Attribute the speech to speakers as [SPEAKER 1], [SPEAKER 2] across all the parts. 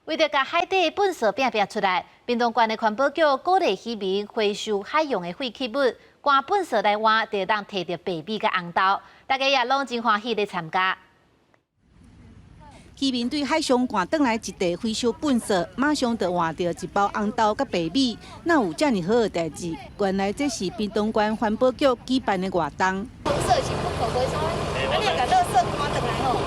[SPEAKER 1] 为着把海底的垃圾拼出来，屏东县的环保局鼓励渔民回收海洋的废弃物，赶垃圾来换，就当摕到白米甲红豆。大家也拢真欢喜来参加。
[SPEAKER 2] 渔民对海上赶转来一袋回收垃圾，马上就换到一包红豆甲白米，哪有这么好的代志？原来这是屏东县环保局举办的活动。
[SPEAKER 3] 垃圾是不可回收，你要把垃圾赶转来吼，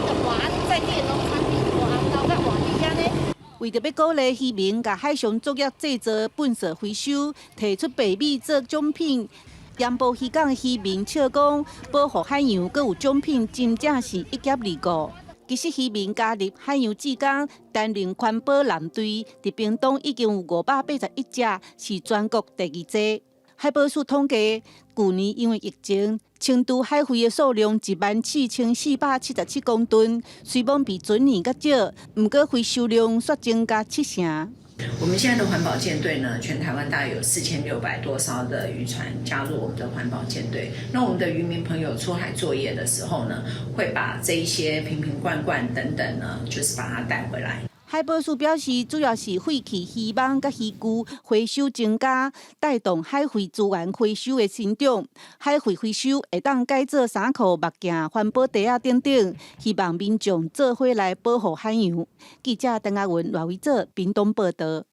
[SPEAKER 3] 就换在地农产品，换红豆甲换米安尼。
[SPEAKER 2] 为着要鼓励渔民甲海上作业制造垃圾回收，提出白米做奖品。盐埔渔港渔民笑讲，保护海洋，阁有奖品，真正是一举二顾。其实渔民加入海洋志工，担任环保蓝队，伫屏东已经有581只，是全国第2多。海保署统计，去年因为疫情，清除海废的数量14477公吨，虽然比前年较少，不过回收量却增加7成。
[SPEAKER 4] 我们现在的环保舰队呢，全台湾大概有4600多艘的渔船加入我们的环保舰队。那我们的渔民朋友出海作业的时候呢，会把这一些瓶瓶罐罐等等呢，就是把它带回来。
[SPEAKER 2] 海保署表示，主要是废弃渔网甲渔具回收增加，带动海废资源回收的成长。海废回收会当改做衫裤、目镜、环保袋等等，希望民众做伙来保护海洋。记者邓亚文、赖维佐屏东报道。